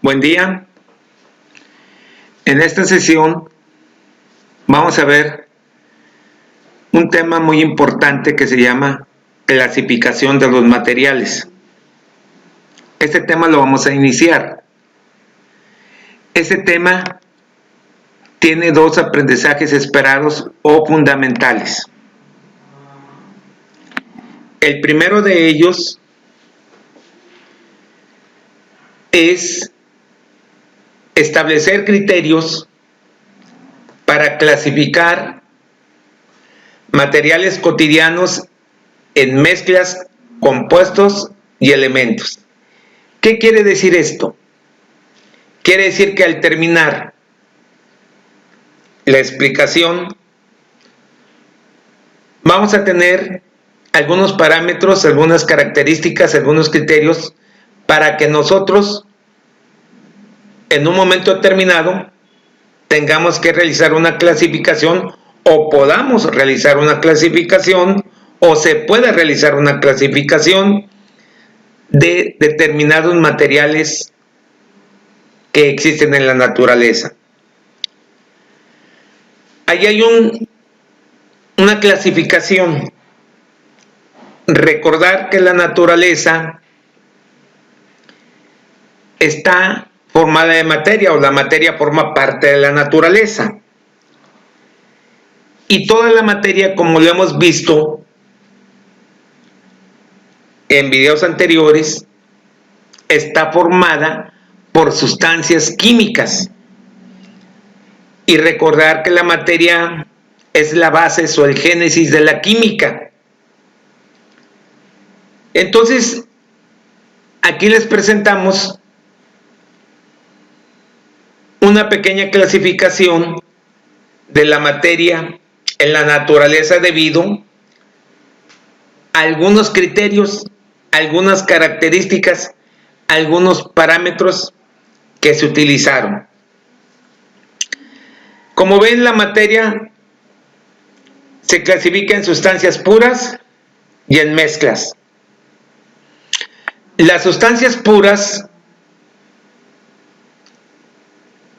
Buen día. En esta sesión vamos a ver un tema muy importante que se llama clasificación de los materiales. Este tema lo vamos a iniciar. Este tema tiene dos aprendizajes esperados o fundamentales. El primero de ellos es establecer criterios para clasificar materiales cotidianos en mezclas, compuestos y elementos. ¿Qué quiere decir esto? Quiere decir que al terminar la explicación vamos a tener algunos parámetros, algunas características, algunos criterios para que nosotros en un momento determinado tengamos que realizar una clasificación o podamos realizar una clasificación o se pueda realizar una clasificación de determinados materiales que existen en la naturaleza. Ahí hay una clasificación. Recordar que la naturaleza está formada de materia, o la materia forma parte de la naturaleza. Y toda la materia, como lo hemos visto en videos anteriores, está formada por sustancias químicas. Y recordar que la materia es la base o el génesis de la química. Entonces, aquí les presentamos una pequeña clasificación de la materia en la naturaleza debido a algunos criterios, algunas características, algunos parámetros que se utilizaron. Como ven, la materia se clasifica en sustancias puras y en mezclas. Las sustancias puras,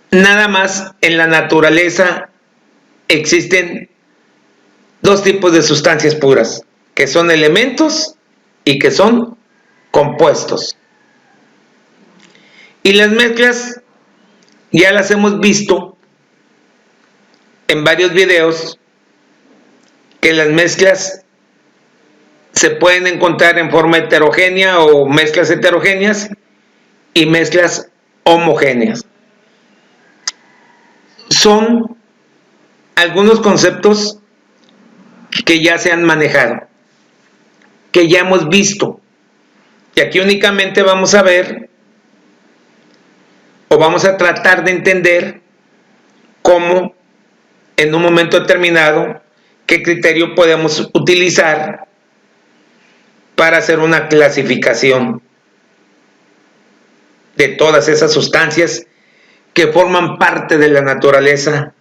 nada más en la naturaleza existen dos tipos de sustancias puras, que son elementos y que son compuestos. Y las mezclas ya las hemos visto en varios videos, que las mezclas se pueden encontrar en forma heterogénea o mezclas heterogéneas y mezclas homogéneas. Son algunos conceptos que ya se han manejado, que ya hemos visto. Y aquí únicamente vamos a ver o vamos a tratar de entender cómo en un momento determinado qué criterio podemos utilizar para hacer una clasificación de todas esas sustancias que forman parte de la naturaleza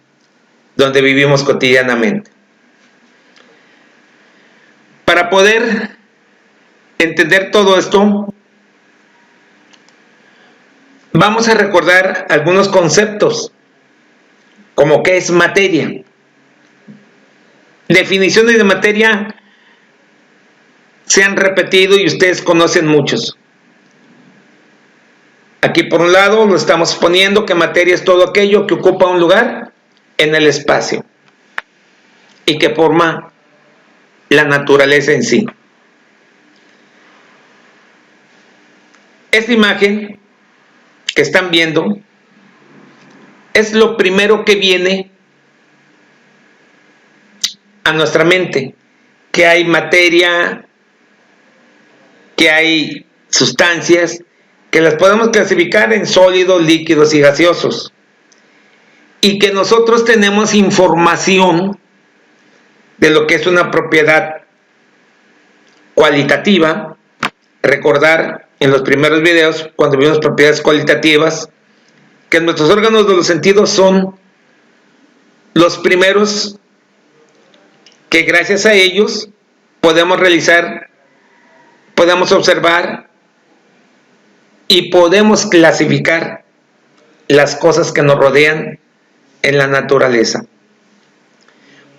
donde vivimos cotidianamente. Para poder entender todo esto, vamos a recordar algunos conceptos, como qué es materia. Definiciones de materia se han repetido y ustedes conocen muchos. Aquí por un lado lo estamos poniendo que materia es todo aquello que ocupa un lugar en el espacio y que forma la naturaleza en sí. Esta imagen que están viendo es lo primero que viene a nuestra mente, que hay materia, que hay sustancias, que las podemos clasificar en sólidos, líquidos y gaseosos, y que nosotros tenemos información de lo que es una propiedad cualitativa. Recordar en los primeros videos, cuando vimos propiedades cualitativas, que nuestros órganos de los sentidos son los primeros que gracias a ellos podemos observar y podemos clasificar las cosas que nos rodean en la naturaleza.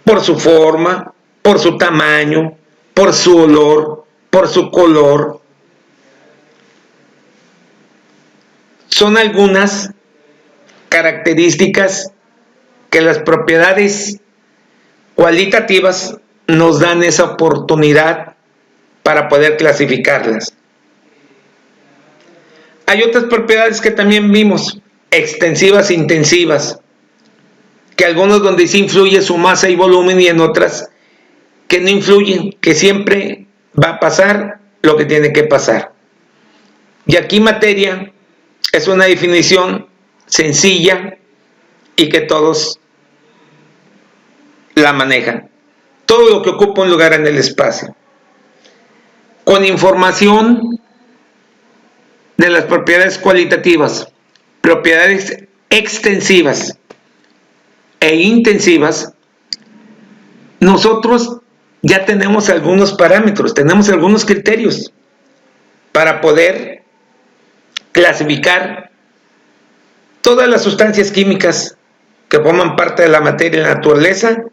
Por su forma, por su tamaño, por su olor, por su color. Son algunas características que las propiedades cualitativas nos dan esa oportunidad para poder clasificarlas. Hay otras propiedades que también vimos, extensivas e intensivas, que algunos donde sí influye su masa y volumen y en otras que no influyen, que siempre va a pasar lo que tiene que pasar. Y aquí materia es una definición sencilla y que todos la manejan. Todo lo que ocupa un lugar en el espacio. Con información de las propiedades cualitativas, propiedades extensivas e intensivas, nosotros ya tenemos algunos parámetros, tenemos algunos criterios para poder clasificar todas las sustancias químicas que forman parte de la materia y la naturaleza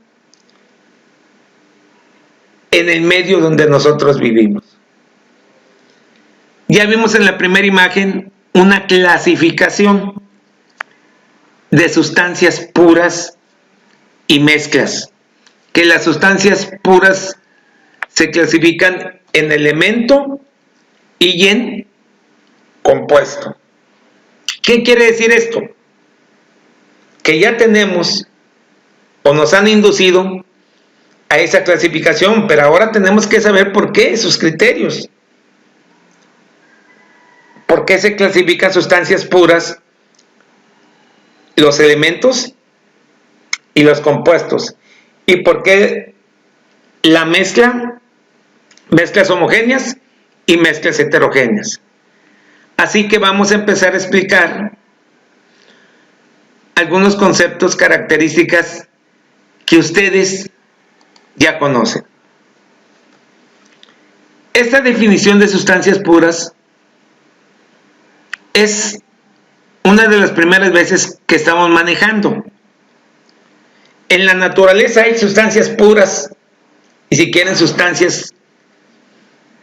en el medio donde nosotros vivimos. Ya vimos en la primera imagen una clasificación de sustancias puras y mezclas, que las sustancias puras se clasifican en elemento y en compuesto. ¿Qué quiere decir esto? Que ya tenemos o nos han inducido a esa clasificación, pero ahora tenemos que saber por qué esos criterios. ¿Por qué se clasifican sustancias puras, los elementos y los compuestos? ¿Y por qué la mezcla, mezclas homogéneas y mezclas heterogéneas? Así que vamos a empezar a explicar algunos conceptos, características que ustedes ya conocen. Esta definición de sustancias puras es una de las primeras veces que estamos manejando. En la naturaleza hay sustancias puras y si quieren sustancias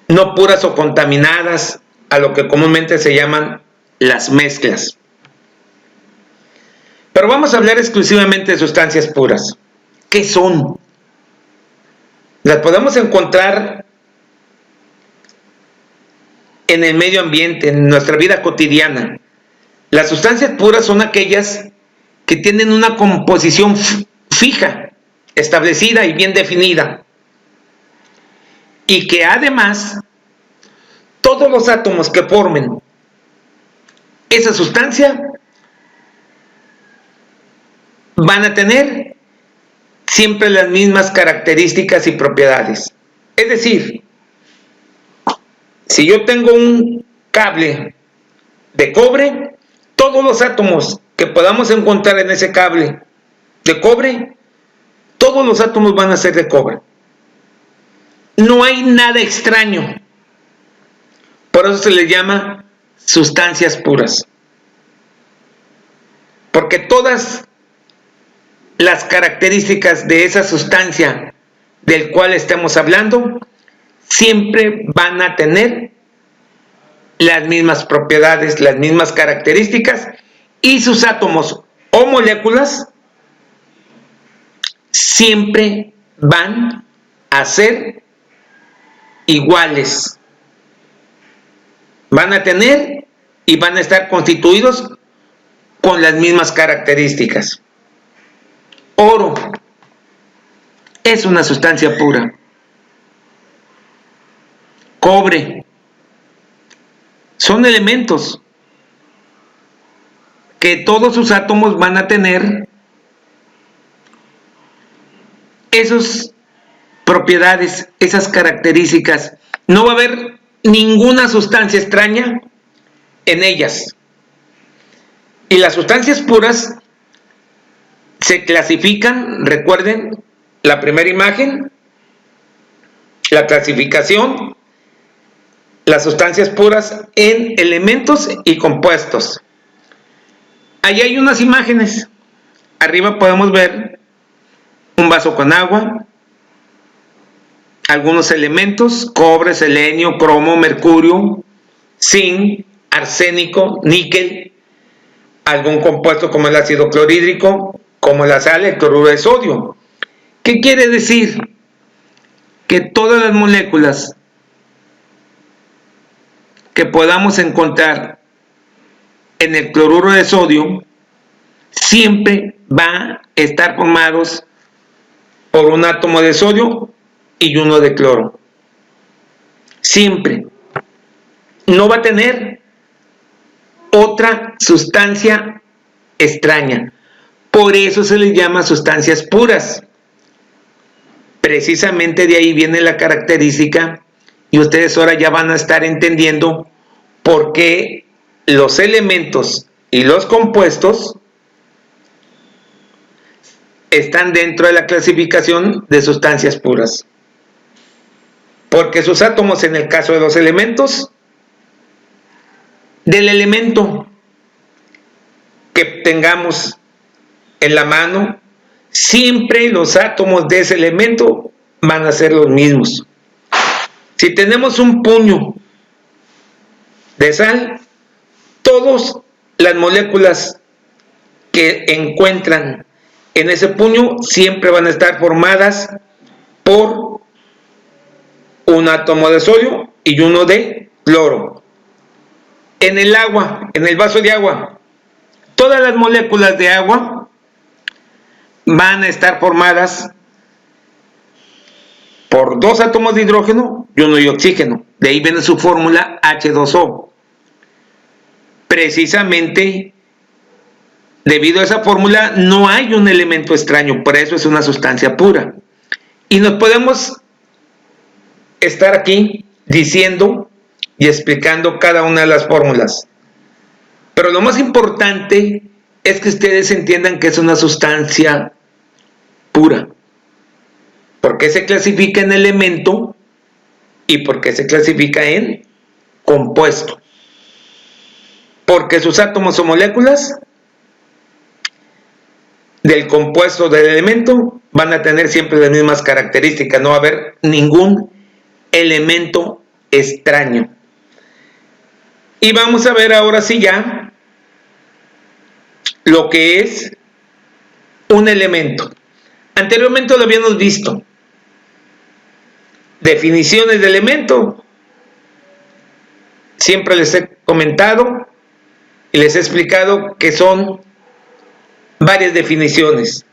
no puras o contaminadas, a lo que comúnmente se llaman las mezclas. Pero vamos a hablar exclusivamente de sustancias puras. ¿Qué son? Las podemos encontrar en el medio ambiente, en nuestra vida cotidiana. Las sustancias puras son aquellas que tienen una composición fija, establecida y bien definida, y que además todos los átomos que formen esa sustancia van a tener siempre las mismas características y propiedades. Es decir, si yo tengo un cable de cobre, todos los átomos que podamos encontrar en ese cable de cobre, todos los átomos van a ser de cobre. No hay nada extraño. Por eso se les llama sustancias puras. Porque todas las características de esa sustancia del cual estemos hablando siempre van a tener las mismas propiedades, las mismas características, y sus átomos o moléculas siempre van a ser iguales. Van a tener y van a estar constituidos con las mismas características. Oro es una sustancia pura. Cobre son elementos que todos sus átomos van a tener esas propiedades, esas características. No va a haber ninguna sustancia extraña en ellas. Y las sustancias puras se clasifican, recuerden la primera imagen, la clasificación, las sustancias puras en elementos y compuestos. Ahí hay unas imágenes. Arriba podemos ver un vaso con agua, algunos elementos: cobre, selenio, cromo, mercurio, zinc, arsénico, níquel, algún compuesto como el ácido clorhídrico, como la sal, el cloruro de sodio. ¿Qué quiere decir? Que todas las moléculas que podamos encontrar en el cloruro de sodio siempre va a estar formados por un átomo de sodio y uno de cloro. Siempre. No va a tener otra sustancia extraña. Por eso se les llama sustancias puras. Precisamente de ahí viene la característica, y ustedes ahora ya van a estar entendiendo por qué los elementos y los compuestos están dentro de la clasificación de sustancias puras. Porque sus átomos, en el caso de los elementos, del elemento que tengamos en la mano, siempre los átomos de ese elemento van a ser los mismos. Si tenemos un puño de sal, todas las moléculas que encuentran en ese puño siempre van a estar formadas por un átomo de sodio y uno de cloro. En el agua, en el vaso de agua, todas las moléculas de agua van a estar formadas por dos átomos de hidrógeno y uno de oxígeno. De ahí viene su fórmula H2O. Precisamente debido a esa fórmula no hay un elemento extraño, por eso es una sustancia pura. Y nos podemos estar aquí diciendo y explicando cada una de las fórmulas. Pero lo más importante es que ustedes entiendan que es una sustancia pura. ¿Por qué se clasifica en elemento y por qué se clasifica en compuesto? Porque sus átomos o moléculas del compuesto del elemento van a tener siempre las mismas características, no va a haber ningún elemento extraño. Y vamos a ver ahora sí ya lo que es un elemento. Anteriormente lo habíamos visto. Definiciones de elemento. Siempre les he comentado y les he explicado que son varias definiciones.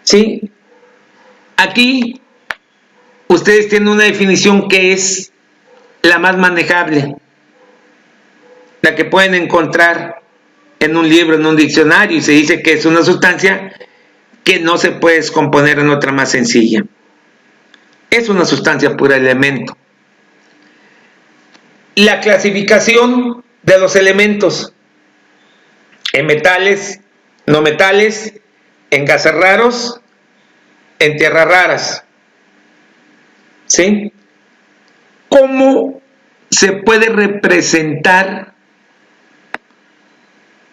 ¿Sí? Aquí ustedes tienen una definición que es la más manejable, la que pueden encontrar en un libro, en un diccionario, y se dice que es una sustancia que no se puede descomponer en otra más sencilla. Es una sustancia pura, elemento. La clasificación de los elementos en metales, no metales, en gases raros, en tierras raras. ¿Sí? ¿Cómo se puede representar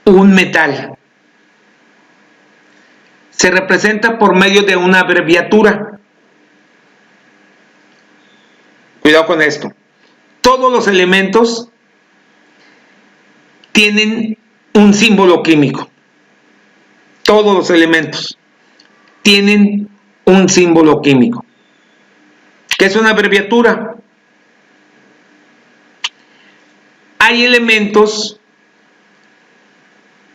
un metal? Se representa por medio de una abreviatura. Cuidado con esto. Todos los elementos tienen un símbolo químico. Todos los elementos tienen un símbolo químico. ¿Qué es una abreviatura? Hay elementos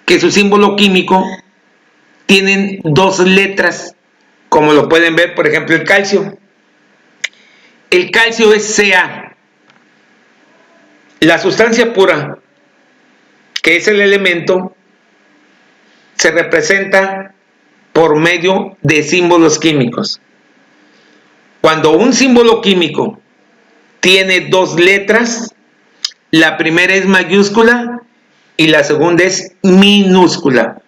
que su símbolo químico tienen dos letras, como lo pueden ver, por ejemplo, el calcio. El calcio es Ca. La sustancia pura, que es el elemento, se representa por medio de símbolos químicos. Cuando un símbolo químico tiene dos letras, la primera es mayúscula y la segunda es minúscula.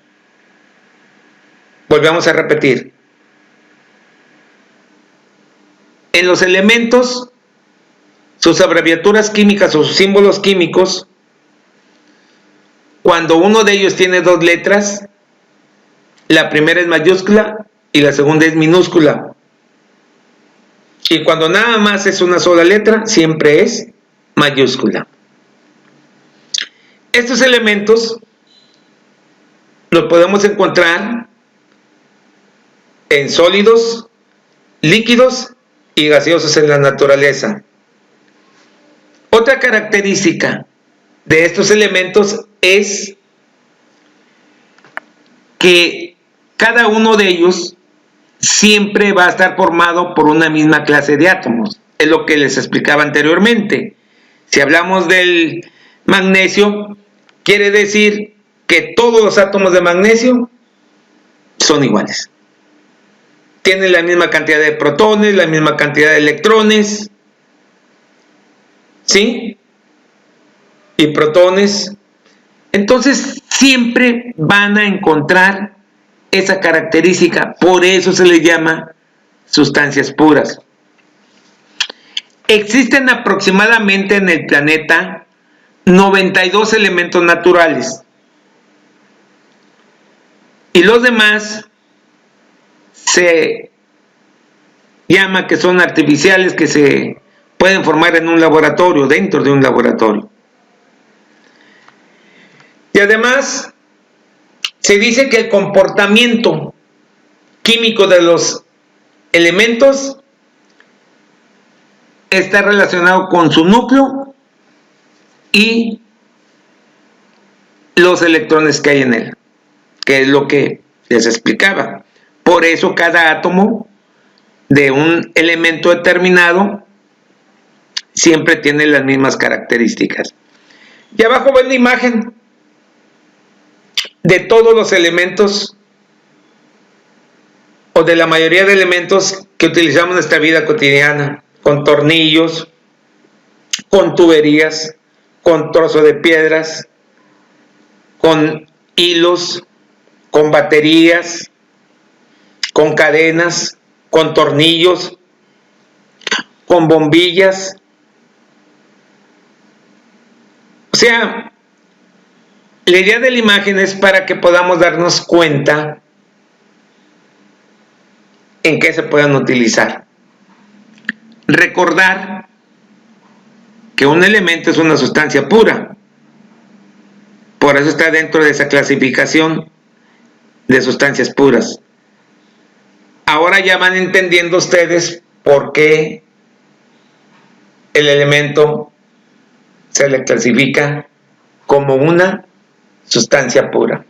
Volvemos a repetir. En los elementos, sus abreviaturas químicas o sus símbolos químicos cuando uno de ellos tiene dos letras, la primera es mayúscula y la segunda es minúscula. Y cuando nada más es una sola letra, siempre es mayúscula. Estos elementos los podemos encontrar en sólidos, líquidos y gaseosos en la naturaleza. Otra característica de estos elementos es que cada uno de ellos siempre va a estar formado por una misma clase de átomos. Es lo que les explicaba anteriormente. Si hablamos del magnesio, quiere decir que todos los átomos de magnesio son iguales. Tienen la misma cantidad de protones, la misma cantidad de electrones, ¿sí? Y protones. Entonces siempre van a encontrar esa característica, por eso se les llama sustancias puras. Existen aproximadamente en el planeta 92 elementos naturales y los demás se llama que son artificiales, que se pueden formar en un laboratorio, dentro de un laboratorio. Y además se dice que el comportamiento químico de los elementos está relacionado con su núcleo y los electrones que hay en él, que es lo que les explicaba. Por eso cada átomo de un elemento determinado siempre tiene las mismas características. Y abajo ven la imagen de todos los elementos o de la mayoría de elementos que utilizamos en nuestra vida cotidiana, con tornillos, con tuberías, con trozos de piedras, con hilos, con baterías, con cadenas, con tornillos, con bombillas. O sea, la idea de la imagen es para que podamos darnos cuenta en qué se puedan utilizar. Recordar que un elemento es una sustancia pura. Por eso está dentro de esa clasificación de sustancias puras. Ahora ya van entendiendo ustedes por qué el elemento se le clasifica como una sustancia pura.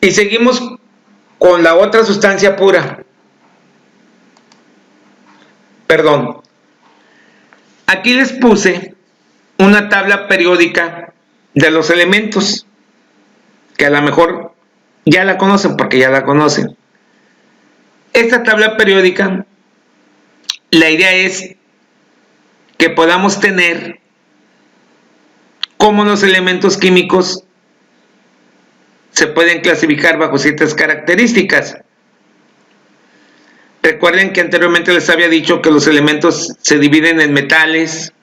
Y seguimos con la otra sustancia pura. Perdón. Aquí les puse una tabla periódica de los elementos, que a lo mejor ya la conocen porque ya la conocen. Esta tabla periódica, la idea es que podamos tener cómo los elementos químicos se pueden clasificar bajo ciertas características. Recuerden que anteriormente les había dicho que los elementos se dividen en metales,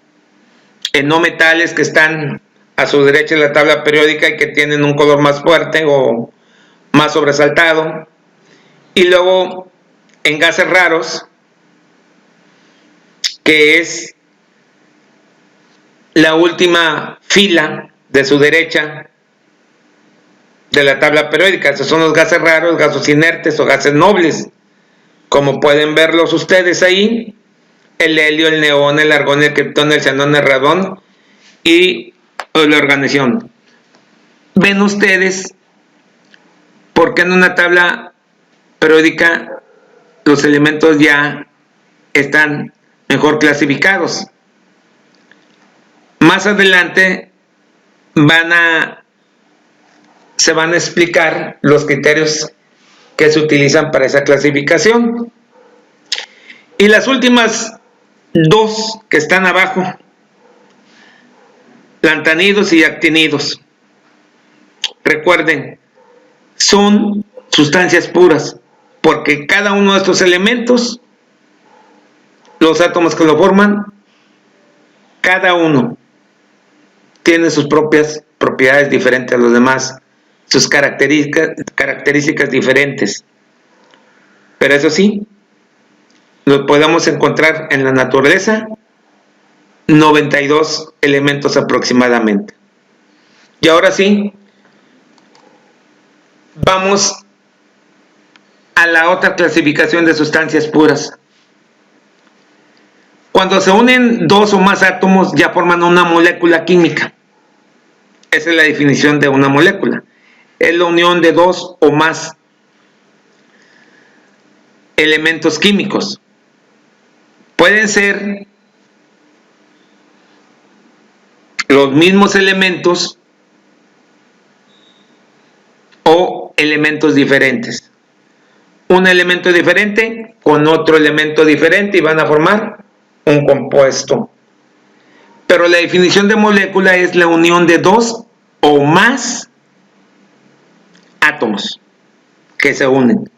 en no metales que están a su derecha en la tabla periódica y que tienen un color más fuerte o más sobresaltado, y luego en gases raros, que es la última fila de su derecha de la tabla periódica. Esos son los gases raros, gases inertes o gases nobles, como pueden verlos ustedes ahí: el helio, el neón, el argón, el criptón, el xenón, el radón y la organización. Ven ustedes por qué en una tabla periódica los elementos ya están mejor clasificados. Más adelante se van a explicar los criterios que se utilizan para esa clasificación. Y las últimas dos que están abajo, lantanidos y actinidos, recuerden, son sustancias puras, porque cada uno de estos elementos, los átomos que lo forman, cada uno tiene sus propias propiedades diferentes a los demás, sus características diferentes. Pero eso sí, lo podemos encontrar en la naturaleza 92 elementos aproximadamente. Y ahora sí, vamos a la otra clasificación de sustancias puras. Cuando se unen dos o más átomos ya forman una molécula química. Esa es la definición de una molécula. Es la unión de dos o más elementos químicos. Pueden ser los mismos elementos o elementos diferentes. Un elemento diferente con otro elemento diferente y van a formar un compuesto. Pero la definición de molécula es la unión de dos o más átomos que se unen.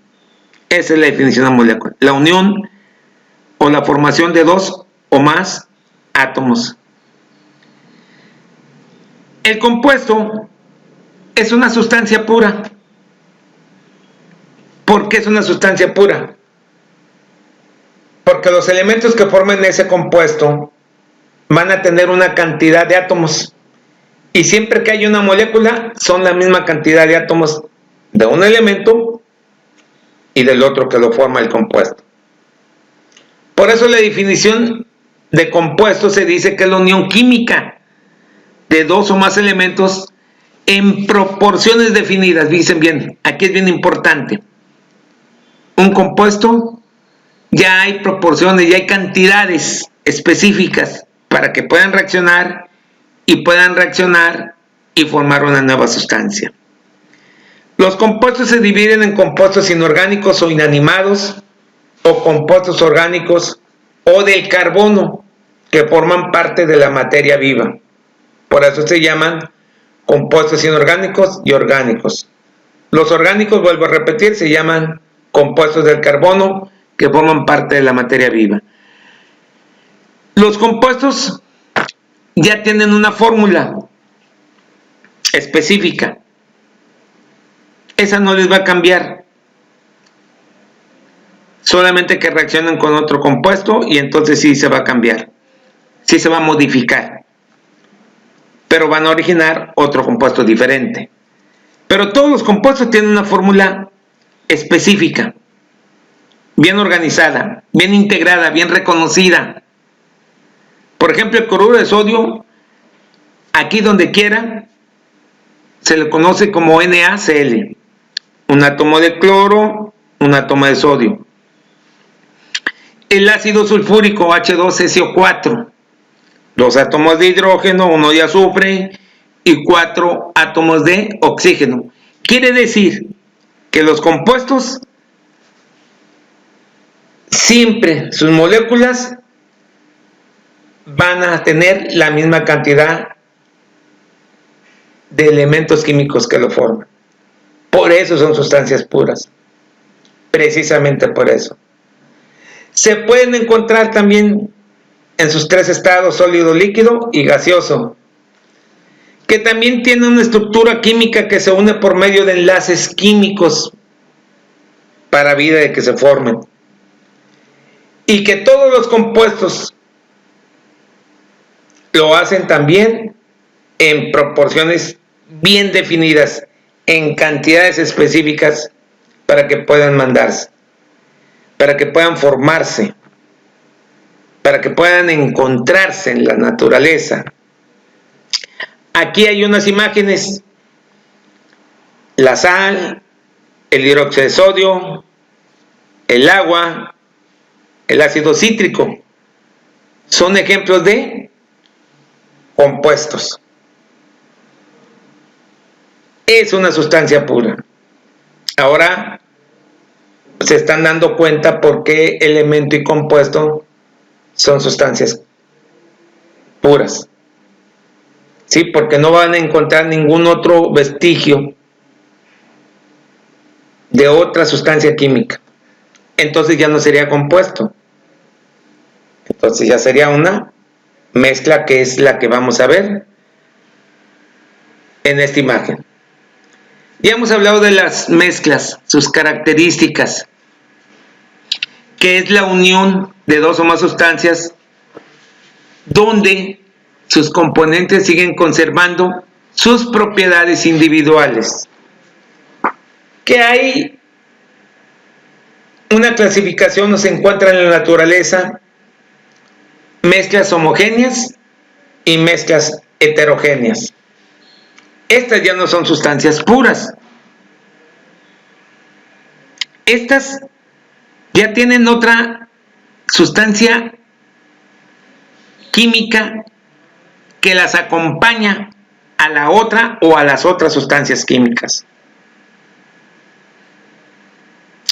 Esa es la definición de molécula. La unión o la formación de dos o más átomos. El compuesto es una sustancia pura. ¿Por qué es una sustancia pura? Porque los elementos que forman ese compuesto van a tener una cantidad de átomos. Y siempre que hay una molécula, son la misma cantidad de átomos de un elemento y del otro que lo forma el compuesto. Por eso la definición de compuesto se dice que es la unión química de dos o más elementos en proporciones definidas. Dicen bien, aquí es bien importante. Un compuesto ya hay proporciones, ya hay cantidades específicas para que puedan reaccionar y formar una nueva sustancia. Los compuestos se dividen en compuestos inorgánicos o inanimados, o compuestos orgánicos o del carbono, que forman parte de la materia viva. Por eso se llaman compuestos inorgánicos y orgánicos. Los orgánicos, vuelvo a repetir, se llaman compuestos del carbono, que forman parte de la materia viva. Los compuestos ya tienen una fórmula específica. Esa no les va a cambiar. Solamente que reaccionen con otro compuesto y entonces sí se va a cambiar. Sí se va a modificar. Pero van a originar otro compuesto diferente. Pero todos los compuestos tienen una fórmula específica, bien organizada, bien integrada, bien reconocida. Por ejemplo, el cloruro de sodio, aquí donde quiera, se le conoce como NaCl. Un átomo de cloro, un átomo de sodio. El ácido sulfúrico, H2SO4. Dos átomos de hidrógeno, uno de azufre y 4 átomos de oxígeno. Quiere decir que los compuestos siempre sus moléculas van a tener la misma cantidad de elementos químicos que lo forman. Por eso son sustancias puras. Precisamente por eso. Se pueden encontrar también en sus tres estados, sólido, líquido y gaseoso, que también tienen una estructura química que se une por medio de enlaces químicos para vida de que se formen. Y que todos los compuestos lo hacen también en proporciones bien definidas, en cantidades específicas para que puedan mandarse, para que puedan formarse, para que puedan encontrarse en la naturaleza. Aquí hay unas imágenes: la sal, el hidróxido de sodio, el agua, el ácido cítrico. Son ejemplos de compuestos. Es una sustancia pura. Ahora se están dando cuenta por qué elemento y compuesto son sustancias puras. Sí, porque no van a encontrar ningún otro vestigio de otra sustancia química. Entonces ya no sería compuesto. Entonces ya sería una mezcla, que es la que vamos a ver en esta imagen. Ya hemos hablado de las mezclas, sus características, que es la unión de dos o más sustancias donde sus componentes siguen conservando sus propiedades individuales. Que hay una clasificación, se encuentra en la naturaleza mezclas homogéneas y mezclas heterogéneas. Estas ya no son sustancias puras. Estas ya tienen otra sustancia química que las acompaña a la otra o a las otras sustancias químicas.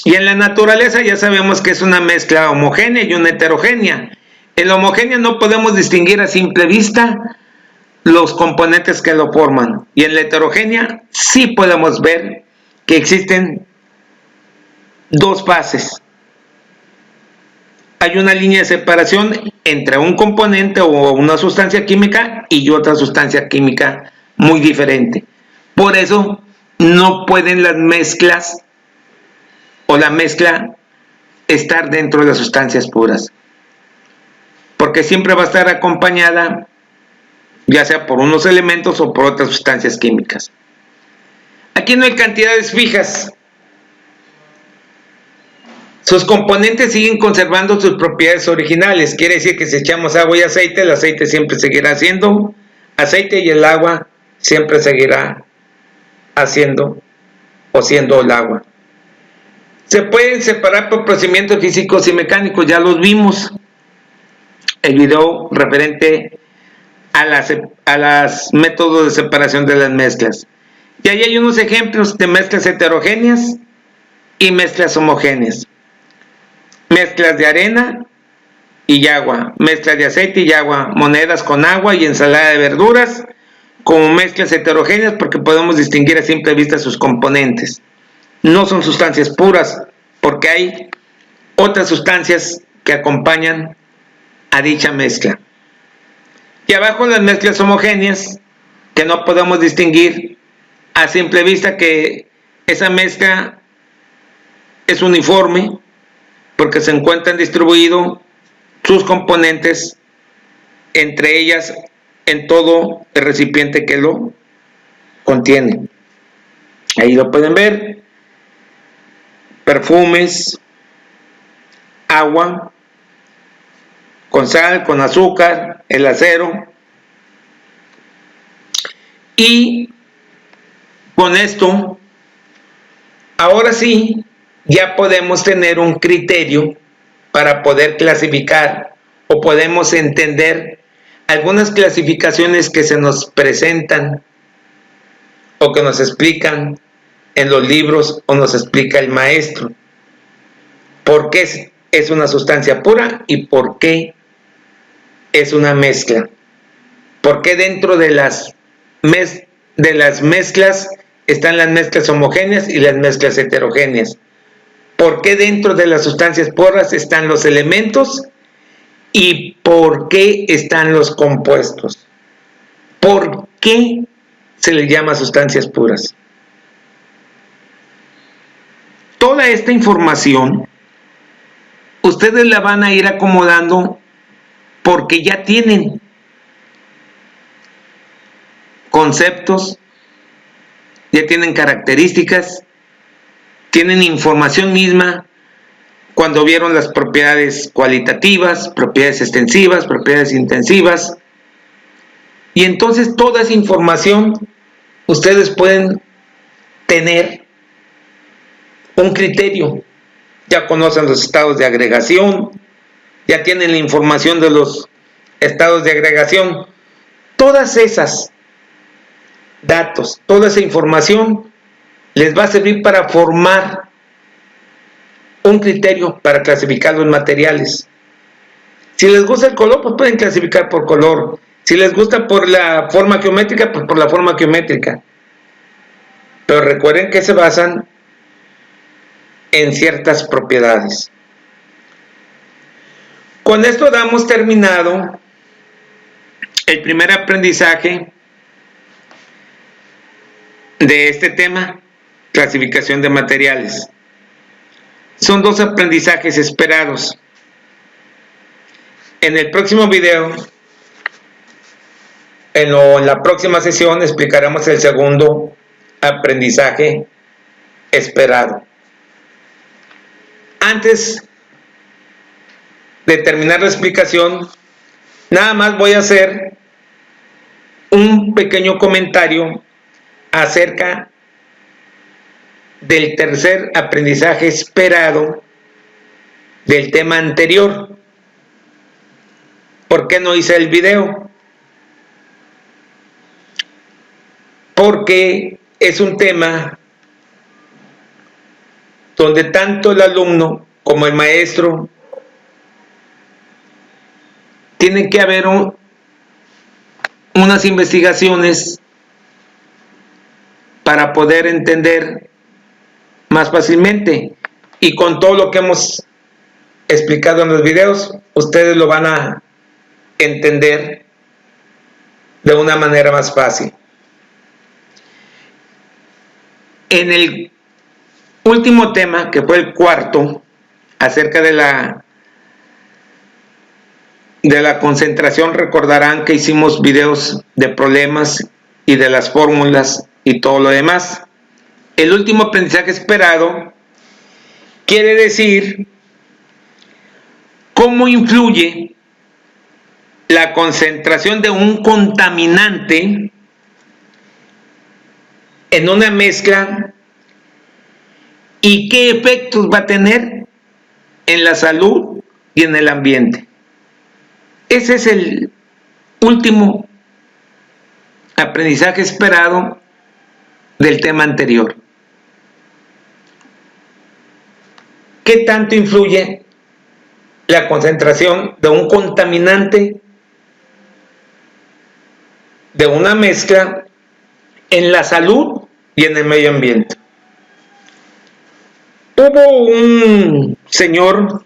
Y en la naturaleza ya sabemos que es una mezcla homogénea y una heterogénea. En la homogénea no podemos distinguir a simple vista los componentes que lo forman. Y en la heterogénea sí podemos ver que existen dos fases. Hay una línea de separación entre un componente o una sustancia química y otra sustancia química muy diferente. Por eso no pueden las mezclas o la mezcla estar dentro de las sustancias puras, porque siempre va a estar acompañada ya sea por unos elementos o por otras sustancias químicas. Aquí no hay cantidades fijas. Sus componentes siguen conservando sus propiedades originales. Quiere decir que si echamos agua y aceite, el aceite siempre seguirá siendo aceite y el agua siempre seguirá haciendo o siendo el agua. Se pueden separar por procedimientos físicos y mecánicos, ya los vimos. El video referente a las métodos de separación de las mezclas. Y ahí hay unos ejemplos de mezclas heterogéneas y mezclas homogéneas. Mezclas de arena y agua, mezclas de aceite y agua, monedas con agua y ensalada de verduras, como mezclas heterogéneas porque podemos distinguir a simple vista sus componentes. No son sustancias puras porque hay otras sustancias que acompañan a dicha mezcla. Y abajo las mezclas homogéneas, que no podemos distinguir a simple vista que esa mezcla es uniforme porque se encuentran distribuidos sus componentes entre ellas en todo el recipiente que lo contiene. Ahí lo pueden ver. Perfumes, agua, con sal, con azúcar, el acero. Y con esto, ahora sí, ya podemos tener un criterio para poder clasificar o podemos entender algunas clasificaciones que se nos presentan o que nos explican en los libros o nos explica el maestro. ¿Por qué es una sustancia pura y por qué es una mezcla? ¿Por qué dentro de las mezclas están las mezclas homogéneas y las mezclas heterogéneas? ¿Por qué dentro de las sustancias puras están los elementos y por qué están los compuestos? ¿Por qué se les llama sustancias puras? Toda esta información ustedes la van a ir acomodando porque ya tienen conceptos, ya tienen características, tienen información misma cuando vieron las propiedades cualitativas, propiedades extensivas, propiedades intensivas. Y entonces toda esa información ustedes pueden tener un criterio. Ya conocen los estados de agregación, ya tienen la información de los estados de agregación. Todas esas datos, toda esa información les va a servir para formar un criterio para clasificar los materiales. Si les gusta el color, pues pueden clasificar por color. Si les gusta por la forma geométrica, pues por la forma geométrica. Pero recuerden que se basan en ciertas propiedades. Con esto damos terminado el primer aprendizaje de este tema, clasificación de materiales. Son dos aprendizajes esperados. En el próximo video, en la próxima sesión, explicaremos el segundo aprendizaje esperado. Antes de terminar la explicación, nada más voy a hacer un pequeño comentario acerca del tercer aprendizaje esperado del tema anterior. ¿Por qué no hice el video? Porque es un tema donde tanto el alumno como el maestro tienen que haber unas investigaciones para poder entender más fácilmente, y con todo lo que hemos explicado en los videos, ustedes lo van a entender de una manera más fácil. En el último tema, que fue el cuarto, acerca de la concentración, recordarán que hicimos videos de problemas y de las fórmulas y todo lo demás. El último aprendizaje esperado quiere decir cómo influye la concentración de un contaminante en una mezcla y qué efectos va a tener en la salud y en el ambiente. Ese es el último aprendizaje esperado del tema anterior. ¿Qué tanto influye la concentración de un contaminante de una mezcla en la salud y en el medio ambiente? Hubo un señor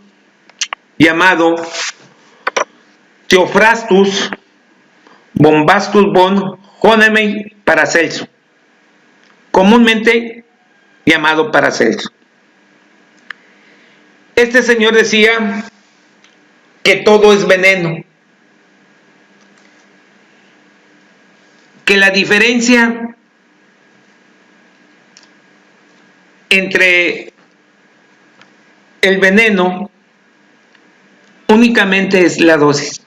llamado Theophrastus Bombastus von Hohenheim Paracelso, comúnmente llamado Paracelso. Este señor decía que todo es veneno, que la diferencia entre el veneno únicamente es la dosis.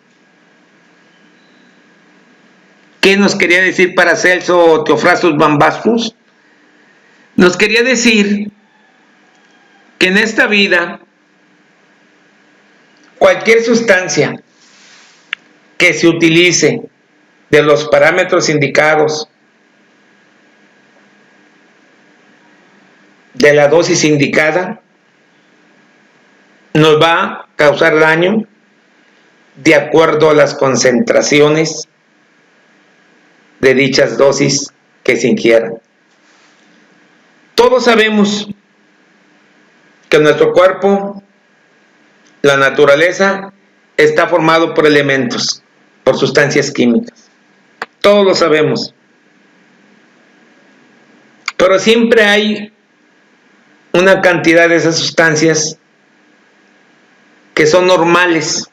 ¿Qué nos quería decir Paracelso o Theophrastus Bombastus? Nos quería decir que en esta vida cualquier sustancia que se utilice de los parámetros indicados, de la dosis indicada, nos va a causar daño de acuerdo a las concentraciones de dichas dosis que se ingieran. Todos sabemos que nuestro cuerpo, la naturaleza, está formado por elementos, por sustancias químicas. Todos lo sabemos. Pero siempre hay una cantidad de esas sustancias que son normales,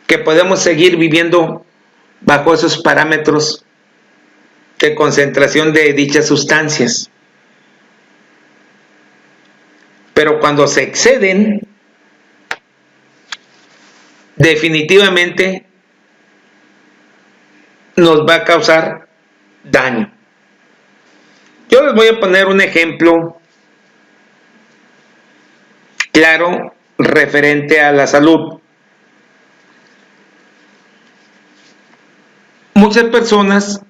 que podemos seguir viviendo bajo esos parámetros de concentración de dichas sustancias. Pero cuando se exceden, definitivamente nos va a causar daño. Yo les voy a poner un ejemplo claro referente a la salud. Muchas personas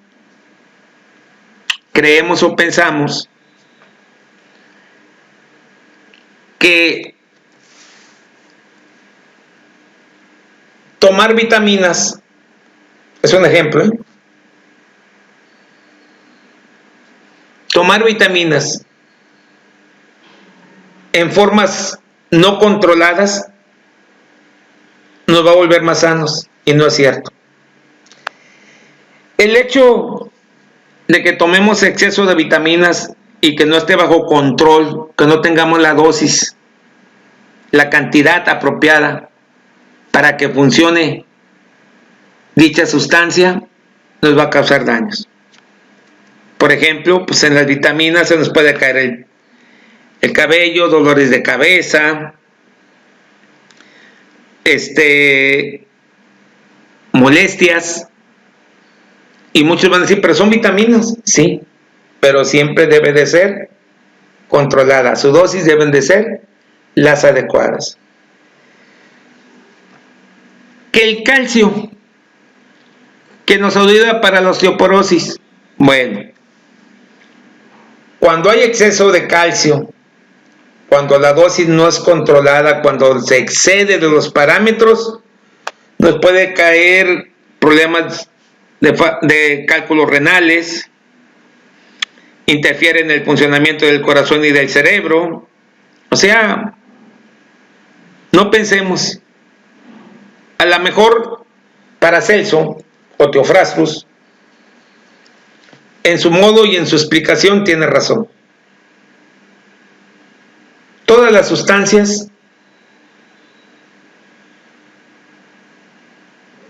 creemos o pensamos que tomar vitaminas es un ejemplo, ¿eh? Tomar vitaminas en formas no controladas nos va a volver más sanos, y no es cierto. El hecho de que tomemos exceso de vitaminas y que no esté bajo control, que no tengamos la dosis, la cantidad apropiada para que funcione dicha sustancia, nos va a causar daños. Por ejemplo, pues en las vitaminas se nos puede caer el cabello, dolores de cabeza, molestias, y muchos van a decir, pero son vitaminas, sí, pero siempre debe de ser controlada, su dosis deben de ser las adecuadas. Que el calcio, que nos ayuda para la osteoporosis, bueno, cuando hay exceso de calcio, cuando la dosis no es controlada, cuando se excede de los parámetros, nos puede caer problemas de cálculos renales, interfiere en el funcionamiento del corazón y del cerebro. O sea, no pensemos. A lo mejor Paracelso o Teofrastus, en su modo y en su explicación, tiene razón. Todas las sustancias,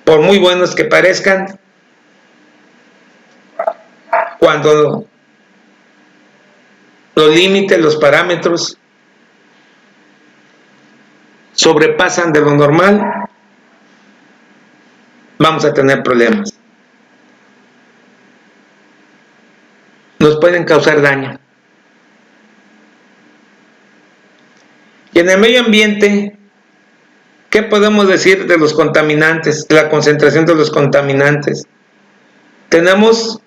por muy buenos que parezcan, cuando los límites, los parámetros sobrepasan de lo normal, vamos a tener problemas. Nos pueden causar daño. Y en el medio ambiente, ¿qué podemos decir de los contaminantes, de la concentración de los contaminantes? Tenemos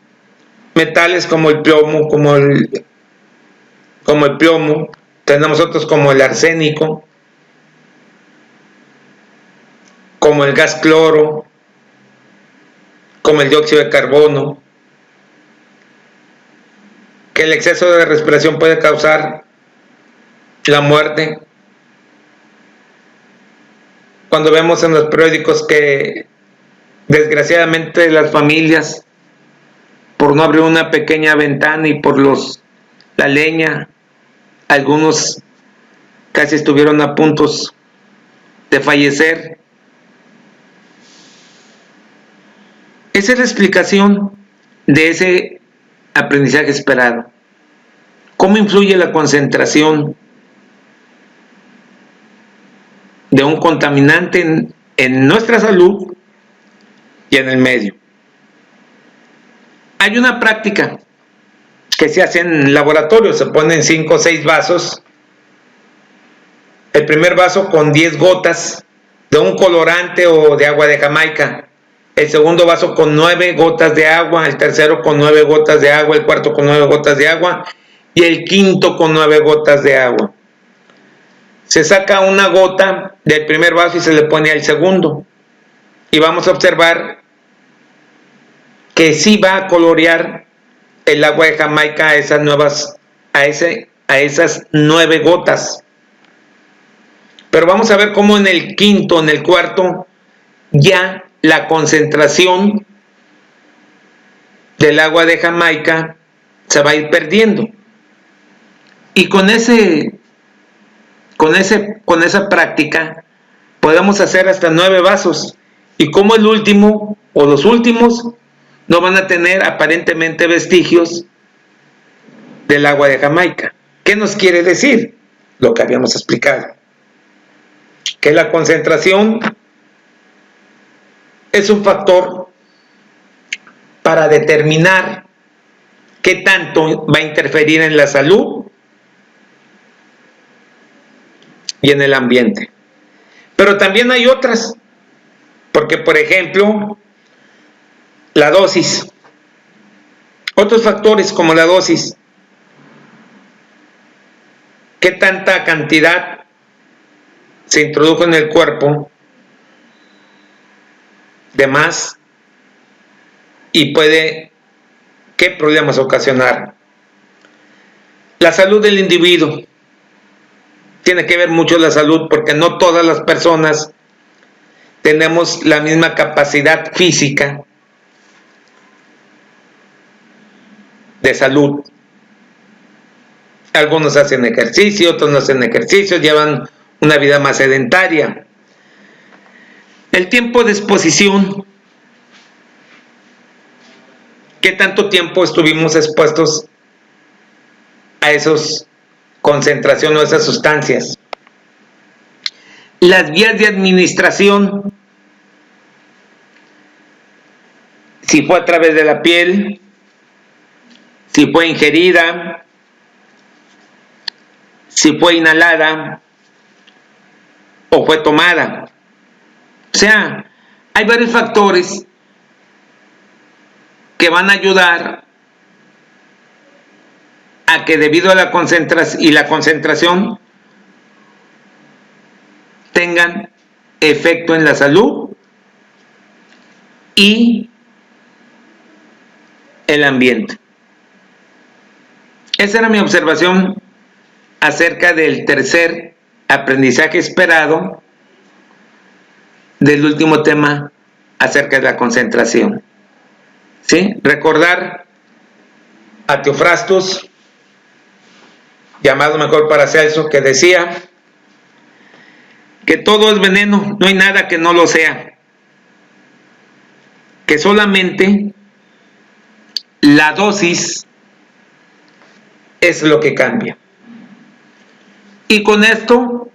metales como el plomo, tenemos otros como el arsénico, como el gas cloro, como el dióxido de carbono, que el exceso de respiración puede causar la muerte. Cuando vemos en los periódicos que desgraciadamente las familias, por no abrir una pequeña ventana y por la leña, algunos casi estuvieron a punto de fallecer. Esa es la explicación de ese aprendizaje esperado. ¿Cómo influye la concentración de un contaminante en nuestra salud y en el medio? Hay una práctica que se hace en laboratorio, se ponen 5 o 6 vasos, el primer vaso con 10 gotas de un colorante o de agua de Jamaica, el segundo vaso con 9 gotas de agua, el tercero con 9 gotas de agua, el cuarto con 9 gotas de agua y el quinto con 9 gotas de agua. Se saca una gota del primer vaso y se le pone al segundo, y vamos a observar que sí va a colorear el agua de Jamaica a esas 9 gotas. Pero vamos a ver cómo en el quinto, en el cuarto, ya la concentración del agua de Jamaica se va a ir perdiendo. Y con esa práctica podemos hacer hasta 9 vasos. Y como el último o los últimos no van a tener aparentemente vestigios del agua de Jamaica. ¿Qué nos quiere decir? Lo que habíamos explicado. Que la concentración es un factor para determinar qué tanto va a interferir en la salud y en el ambiente. Pero también hay otras, porque por ejemplo, la dosis, otros factores como la dosis, qué tanta cantidad se introdujo en el cuerpo de más y qué problemas ocasionar. La salud del individuo, tiene que ver mucho la salud, porque no todas las personas tenemos la misma capacidad física de salud. Algunos hacen ejercicio, otros no hacen ejercicio, llevan una vida más sedentaria. El tiempo de exposición. ¿Qué tanto tiempo estuvimos expuestos a esas concentraciones o esas sustancias? Las vías de administración. Si fue a través de la piel, si fue ingerida, si fue inhalada o fue tomada. O sea, hay varios factores que van a ayudar a que debido a la concentración tengan efecto en la salud y el ambiente. Esa era mi observación acerca del tercer aprendizaje esperado del último tema acerca de la concentración. ¿Sí? Recordar a Teofrastus, llamado mejor Paracelso, que decía que todo es veneno, no hay nada que no lo sea, que solamente la dosis es lo que cambia. Y con esto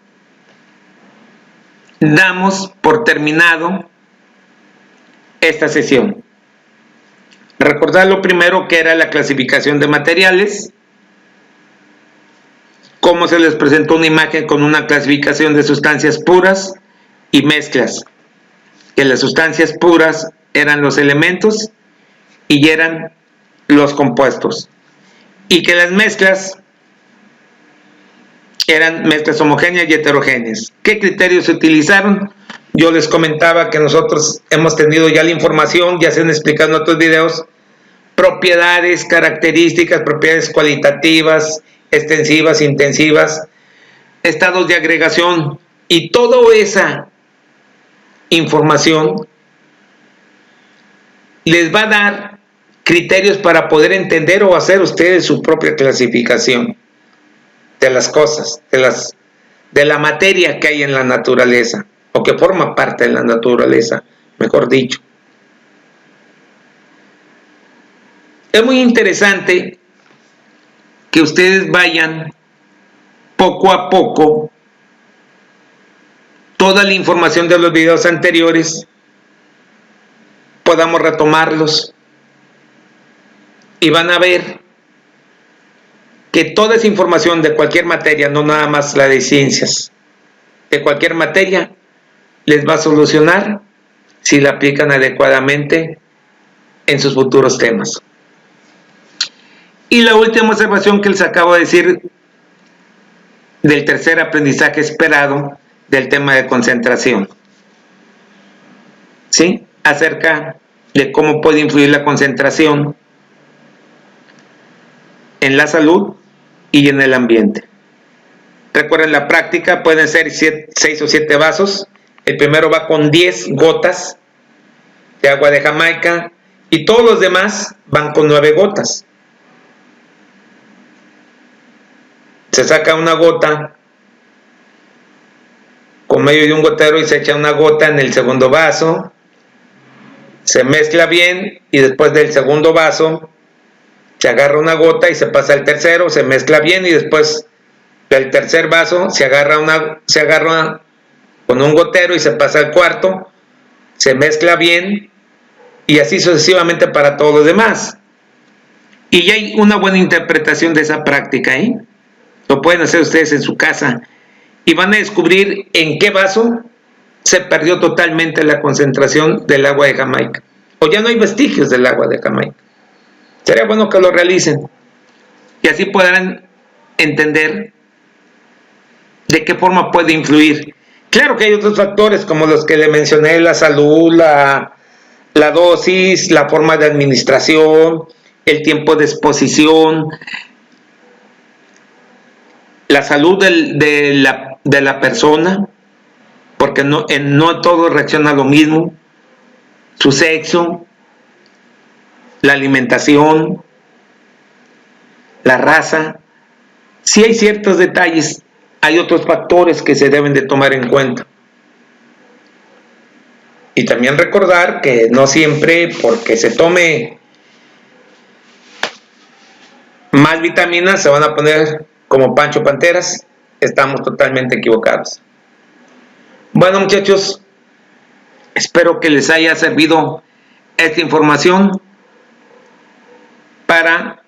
damos por terminado esta sesión. Recordar lo primero que era la clasificación de materiales, cómo se les presentó una imagen con una clasificación de sustancias puras y mezclas, que las sustancias puras eran los elementos y eran los compuestos, y que las mezclas eran mezclas homogéneas y heterogéneas. ¿Qué criterios se utilizaron? Yo les comentaba que nosotros hemos tenido ya la información, ya se han explicado en otros videos, propiedades, características, propiedades cualitativas, extensivas, intensivas, estados de agregación, y toda esa información les va a dar criterios para poder entender o hacer ustedes su propia clasificación de las cosas, de la materia que hay en la naturaleza, o que forma parte de la naturaleza, mejor dicho. Es muy interesante que ustedes vayan poco a poco toda la información de los videos anteriores, podamos retomarlos y van a ver que toda esa información de cualquier materia, no nada más la de ciencias, de cualquier materia, les va a solucionar si la aplican adecuadamente en sus futuros temas. Y la última observación que les acabo de decir del tercer aprendizaje esperado del tema de concentración, ¿sí? Acerca de cómo puede influir la concentración en la salud y en el ambiente. Recuerden, la práctica pueden ser 6 o 7 vasos. El primero va con 10 gotas de agua de Jamaica y todos los demás van con 9 gotas. Se saca una gota con medio de un gotero y se echa una gota en el segundo vaso, se mezcla bien y después del segundo vaso se agarra una gota y se pasa al tercero, se mezcla bien y después del tercer vaso se agarra con un gotero y se pasa al cuarto, se mezcla bien y así sucesivamente para todos los demás. Y ya hay una buena interpretación de esa práctica, ¿eh? Lo pueden hacer ustedes en su casa y van a descubrir en qué vaso se perdió totalmente la concentración del agua de Jamaica, o ya no hay vestigios del agua de Jamaica. Sería bueno que lo realicen y así podrán entender de qué forma puede influir. Claro que hay otros factores como los que le mencioné: la salud, la dosis, la forma de administración, el tiempo de exposición, la salud de la persona, porque no todo reacciona a lo mismo, su sexo, la alimentación, la raza. Sí hay ciertos detalles, hay otros factores que se deben de tomar en cuenta. Y también recordar que no siempre porque se tome más vitaminas se van a poner como Pancho Panteras. Estamos totalmente equivocados. Bueno, muchachos, espero que les haya servido esta información para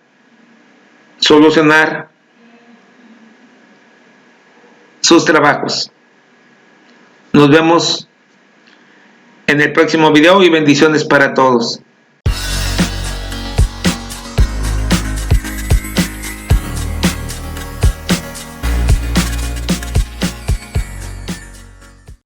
solucionar sus trabajos. Nos vemos en el próximo video y bendiciones para todos.